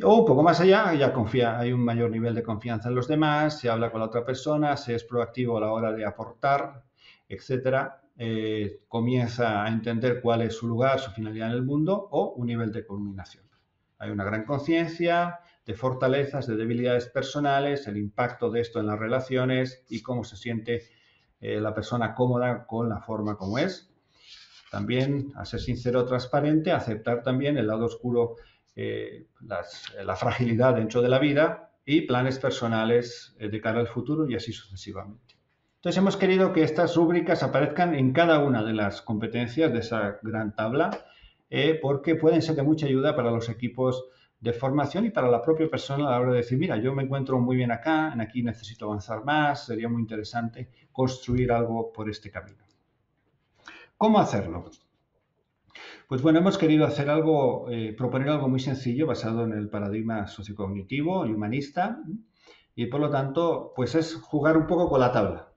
O un poco más allá, ya confía, hay un mayor nivel de confianza en los demás, se habla con la otra persona, se es proactivo a la hora de aportar, etcétera. Comienza a entender cuál es su lugar, su finalidad en el mundo, o un nivel de culminación. Hay una gran conciencia de fortalezas, de debilidades personales, el impacto de esto en las relaciones y cómo se siente la persona cómoda con la forma como es. También a ser sincero, transparente, aceptar también el lado oscuro, la fragilidad dentro de la vida y planes personales de cara al futuro y así sucesivamente. Entonces hemos querido que estas rúbricas aparezcan en cada una de las competencias de esa gran tabla porque pueden ser de mucha ayuda para los equipos de formación y para la propia persona a la hora de decir, mira, yo me encuentro muy bien acá, en aquí necesito avanzar más, sería muy interesante construir algo por este camino. ¿Cómo hacerlo? Pues bueno, hemos querido hacer algo, proponer algo muy sencillo basado en el paradigma sociocognitivo y humanista y por lo tanto, pues es jugar un poco con la tabla.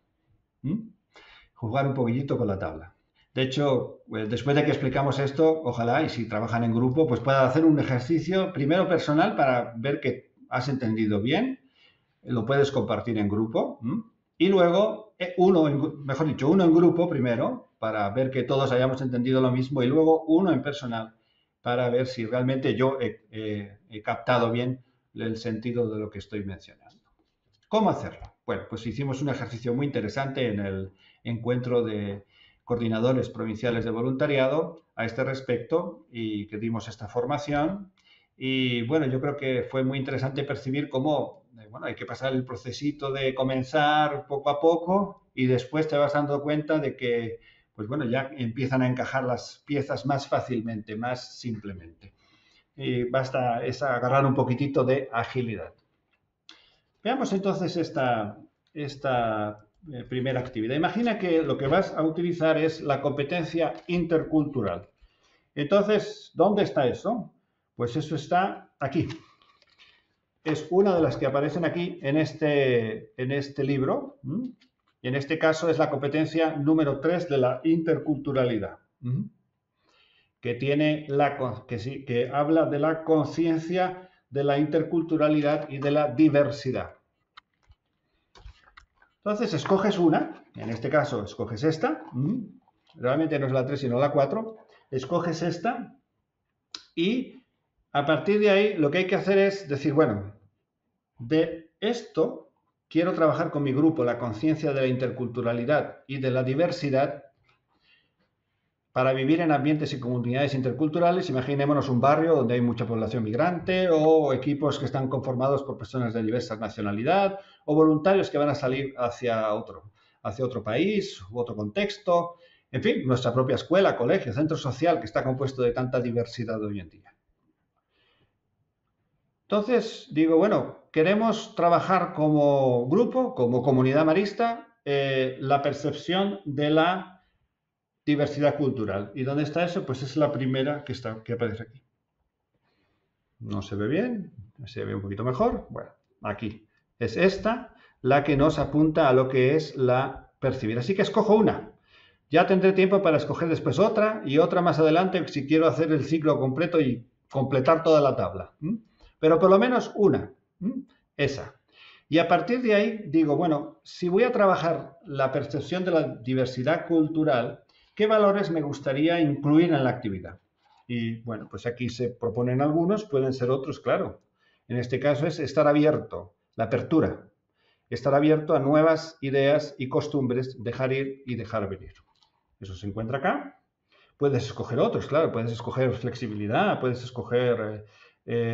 Jugar un poquillito con la tabla. De hecho, después de que explicamos esto, ojalá, y si trabajan en grupo, pues puedan hacer un ejercicio primero personal para ver que has entendido bien, lo puedes compartir en grupo, y luego uno en grupo primero, para ver que todos hayamos entendido lo mismo, y luego uno en personal, para ver si realmente yo he captado bien el sentido de lo que estoy mencionando. ¿Cómo hacerlo? Bueno, pues hicimos un ejercicio muy interesante en el encuentro de coordinadores provinciales de voluntariado a este respecto y que dimos esta formación. Y bueno, yo creo que fue muy interesante percibir cómo, bueno, hay que pasar el procesito de comenzar poco a poco y después te vas dando cuenta de que, pues bueno, ya empiezan a encajar las piezas más fácilmente, más simplemente. Y basta agarrar un poquitito de agilidad. Veamos entonces esta primera actividad. Imagina que lo que vas a utilizar es la competencia intercultural. Entonces, ¿dónde está eso? Pues eso está aquí. Es una de las que aparecen aquí en este libro. Y en este caso es la competencia número 3 de la interculturalidad, que habla de la conciencia de la interculturalidad y de la diversidad. Entonces escoges una, en este caso escoges esta, realmente no es la 3 sino la 4, escoges esta y a partir de ahí lo que hay que hacer es decir, bueno, de esto quiero trabajar con mi grupo, la conciencia de la interculturalidad y de la diversidad para vivir en ambientes y comunidades interculturales. Imaginémonos un barrio donde hay mucha población migrante o equipos que están conformados por personas de diversa nacionalidad o voluntarios que van a salir hacia otro país u otro contexto. En fin, nuestra propia escuela, colegio, centro social que está compuesto de tanta diversidad hoy en día. Entonces, digo, bueno, queremos trabajar como grupo, como comunidad marista, la percepción de la diversidad cultural. ¿Y dónde está eso? Pues es la primera que aparece aquí. No se ve bien, se ve un poquito mejor. Bueno, aquí. Es esta la que nos apunta a lo que es la percibir. Así que escojo una. Ya tendré tiempo para escoger después otra y otra más adelante si quiero hacer el ciclo completo y completar toda la tabla. Pero por lo menos una. Esa. Y a partir de ahí digo, bueno, si voy a trabajar la percepción de la diversidad cultural, ¿qué valores me gustaría incluir en la actividad? Y bueno, pues aquí se proponen algunos, pueden ser otros, claro. En este caso es estar abierto, la apertura. Estar abierto a nuevas ideas y costumbres, dejar ir y dejar venir. Eso se encuentra acá. Puedes escoger otros, claro, puedes escoger flexibilidad, puedes escoger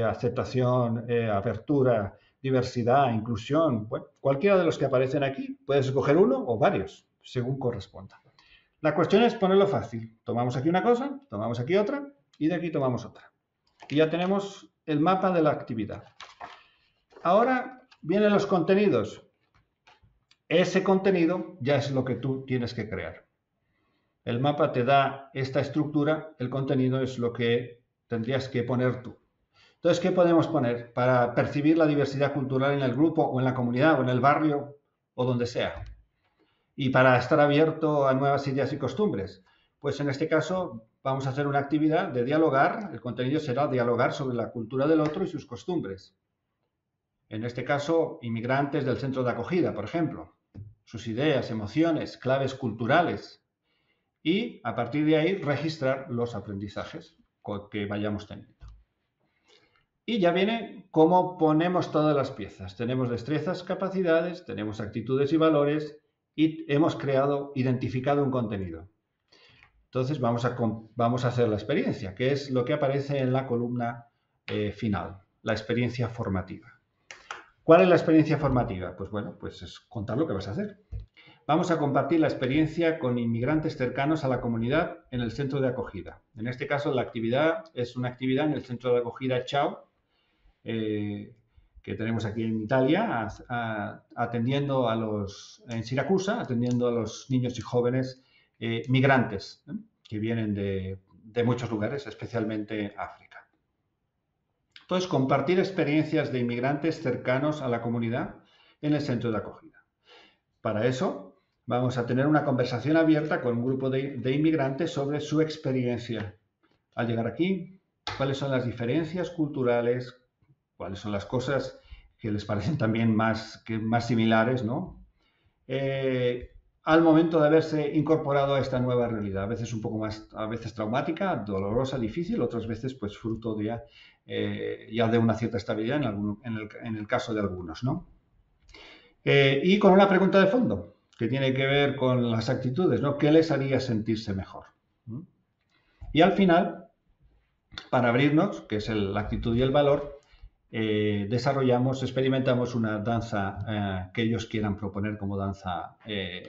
aceptación, apertura, diversidad, inclusión. Bueno, cualquiera de los que aparecen aquí, puedes escoger uno o varios, según corresponda. La cuestión es ponerlo fácil. Tomamos aquí una cosa, tomamos aquí otra y de aquí tomamos otra. Y ya tenemos el mapa de la actividad. Ahora vienen los contenidos. Ese contenido ya es lo que tú tienes que crear. El mapa te da esta estructura, el contenido es lo que tendrías que poner tú. Entonces, ¿qué podemos poner para percibir la diversidad cultural en el grupo o en la comunidad o en el barrio o donde sea? Y para estar abierto a nuevas ideas y costumbres. Pues en este caso vamos a hacer una actividad de dialogar. El contenido será dialogar sobre la cultura del otro y sus costumbres. En este caso, inmigrantes del centro de acogida, por ejemplo. Sus ideas, emociones, claves culturales. Y a partir de ahí registrar los aprendizajes que vayamos teniendo. Y ya viene cómo ponemos todas las piezas. Tenemos destrezas, capacidades, tenemos actitudes y valores y hemos identificado un contenido. Entonces vamos a hacer la experiencia, que es lo que aparece en la columna final, la experiencia formativa. ¿Cuál es la experiencia formativa? Pues bueno, pues es contar lo que vas a hacer. Vamos a compartir la experiencia con inmigrantes cercanos a la comunidad en el centro de acogida. En este caso, la actividad es una actividad en el centro de acogida Chao, que tenemos aquí en Italia, en Siracusa, atendiendo a los niños y jóvenes migrantes que vienen de muchos lugares, especialmente África. Entonces, compartir experiencias de inmigrantes cercanos a la comunidad en el centro de acogida. Para eso, vamos a tener una conversación abierta con un grupo de inmigrantes sobre su experiencia al llegar aquí, cuáles son las diferencias culturales, cuáles son las cosas que les parecen también más similares, ¿no? Al momento de haberse incorporado a esta nueva realidad, a veces un poco más, a veces traumática, dolorosa, difícil, otras veces pues fruto de ya de una cierta estabilidad en el caso de algunos, ¿no? Y con una pregunta de fondo que tiene que ver con las actitudes, ¿no? ¿Qué les haría sentirse mejor? Y al final, para abrirnos, que es la actitud y el valor, experimentamos una danza que ellos quieran proponer como danza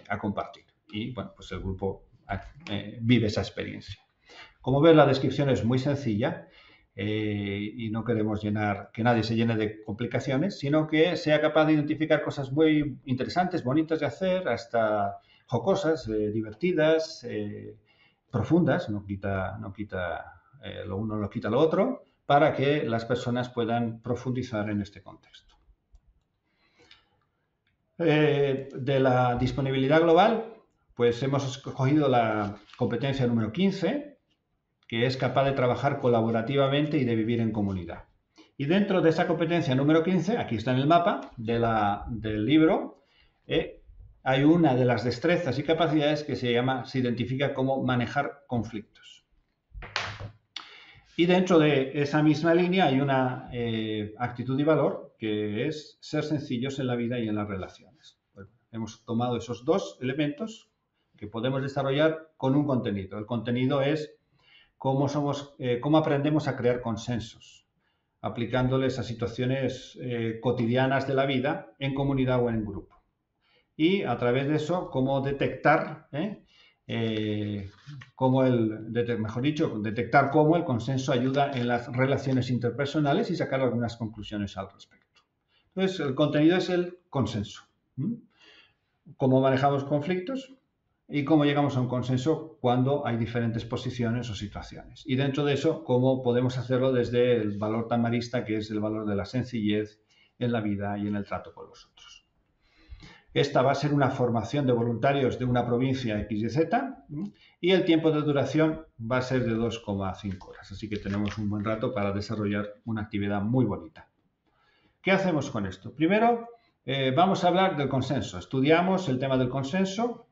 a compartir. Y bueno, pues el grupo vive esa experiencia. Como ves, la descripción es muy sencilla y no queremos que nadie se llene de complicaciones, sino que sea capaz de identificar cosas muy interesantes, bonitas de hacer, hasta jocosas, divertidas, profundas, no quita lo uno, no quita lo otro, para que las personas puedan profundizar en este contexto. De la disponibilidad global, pues hemos escogido la competencia número 15, que es capaz de trabajar colaborativamente y de vivir en comunidad. Y dentro de esa competencia número 15, aquí está en el mapa del libro, hay una de las destrezas y capacidades que se identifica como manejar conflictos. Y dentro de esa misma línea hay una actitud y valor que es ser sencillos en la vida y en las relaciones. Bueno, hemos tomado esos dos elementos que podemos desarrollar con un contenido. El contenido es cómo aprendemos a crear consensos, aplicándoles a situaciones cotidianas de la vida en comunidad o en grupo. Y a través de eso, cómo detectar detectar cómo el consenso ayuda en las relaciones interpersonales y sacar algunas conclusiones al respecto. Entonces, el contenido es el consenso. Cómo manejamos conflictos y cómo llegamos a un consenso cuando hay diferentes posiciones o situaciones. Y dentro de eso, cómo podemos hacerlo desde el valor tamarista, que es el valor de la sencillez en la vida y en el trato con los otros. Esta va a ser una formación de voluntarios de una provincia X y Z y el tiempo de duración va a ser de 2,5 horas. Así que tenemos un buen rato para desarrollar una actividad muy bonita. ¿Qué hacemos con esto? Primero, vamos a hablar del consenso. Estudiamos el tema del consenso.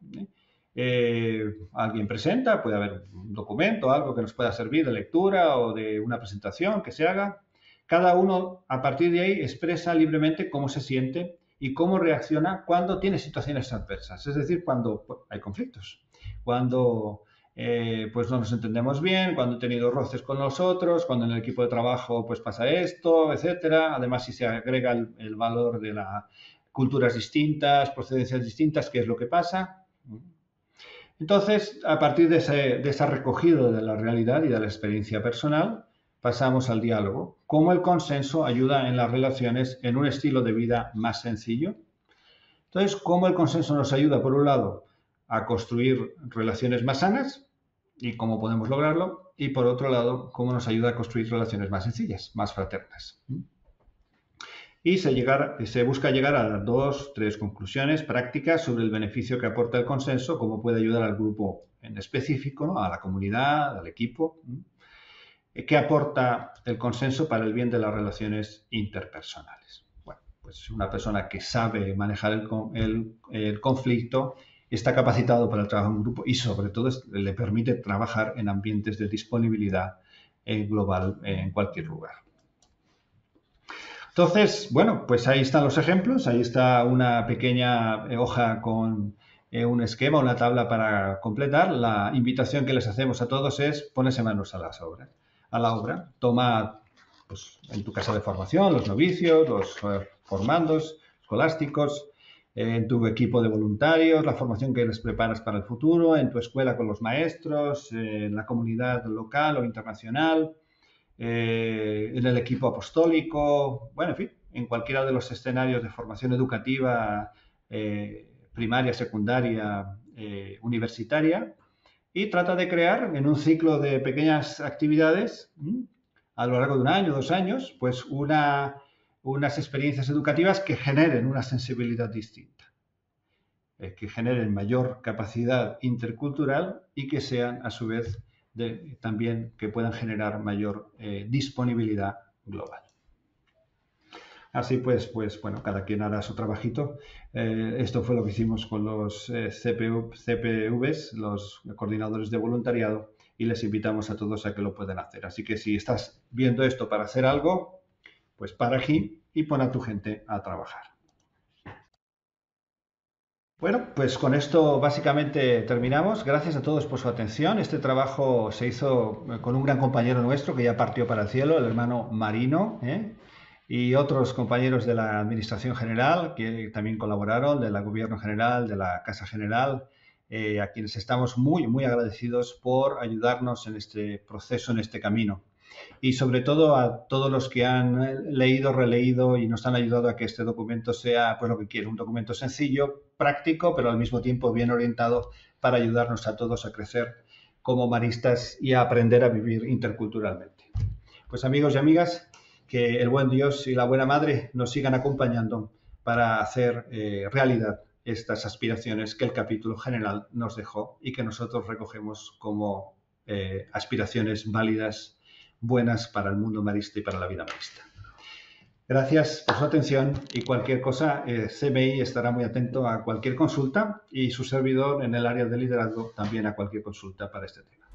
Alguien presenta, puede haber un documento, algo que nos pueda servir de lectura o de una presentación que se haga. Cada uno, a partir de ahí, expresa libremente cómo se siente y cómo reacciona cuando tiene situaciones adversas, es decir, cuando hay conflictos, cuando pues no nos entendemos bien, cuando he tenido roces con los otros, cuando en el equipo de trabajo pues pasa esto, etcétera. Además, si se agrega el valor de las culturas distintas, procedencias distintas, ¿qué es lo que pasa? Entonces, a partir de esa recogida de la realidad y de la experiencia personal, pasamos al diálogo. Cómo el consenso ayuda en las relaciones en un estilo de vida más sencillo. Entonces, cómo el consenso nos ayuda, por un lado, a construir relaciones más sanas y cómo podemos lograrlo, y por otro lado, cómo nos ayuda a construir relaciones más sencillas, más fraternas. Y se busca llegar a 2 o 3 conclusiones prácticas sobre el beneficio que aporta el consenso, cómo puede ayudar al grupo en específico, ¿no? A la comunidad, al equipo. ¿Qué aporta el consenso para el bien de las relaciones interpersonales? Bueno, pues una persona que sabe manejar el conflicto está capacitado para el trabajo en grupo y sobre todo le permite trabajar en ambientes de disponibilidad global en cualquier lugar. Entonces, bueno, pues ahí están los ejemplos, ahí está una pequeña hoja con un esquema, una tabla para completar. La invitación que les hacemos a todos es ponerse manos a la obra. Toma, pues, en tu casa de formación, los novicios, los formandos escolásticos, en tu equipo de voluntarios, la formación que les preparas para el futuro, en tu escuela con los maestros, en la comunidad local o internacional, en el equipo apostólico, bueno, en fin, en cualquiera de los escenarios de formación educativa, primaria, secundaria, universitaria, y trata de crear en un ciclo de pequeñas actividades, a lo largo de 1 año, 2 años, pues unas experiencias educativas que generen una sensibilidad distinta, que generen mayor capacidad intercultural y que sean, a su vez, también que puedan generar mayor disponibilidad global. Así pues, bueno, cada quien hará su trabajito. Esto fue lo que hicimos con los CPVs, los coordinadores de voluntariado, y les invitamos a todos a que lo puedan hacer. Así que si estás viendo esto para hacer algo, pues para aquí y pon a tu gente a trabajar. Bueno, pues con esto básicamente terminamos. Gracias a todos por su atención. Este trabajo se hizo con un gran compañero nuestro que ya partió para el cielo, el hermano Marino, y otros compañeros de la Administración General que también colaboraron, del Gobierno General, de la Casa General, a quienes estamos muy, muy agradecidos por ayudarnos en este proceso, en este camino. Y sobre todo a todos los que han leído, releído y nos han ayudado a que este documento sea, pues, lo que quiero, un documento sencillo, práctico, pero al mismo tiempo bien orientado para ayudarnos a todos a crecer como maristas y a aprender a vivir interculturalmente. Pues amigos y amigas, que el buen Dios y la buena Madre nos sigan acompañando para hacer realidad estas aspiraciones que el capítulo general nos dejó y que nosotros recogemos como aspiraciones válidas, buenas para el mundo marista y para la vida marista. Gracias por su atención y cualquier cosa, CMI estará muy atento a cualquier consulta y su servidor en el área de liderazgo también a cualquier consulta para este tema.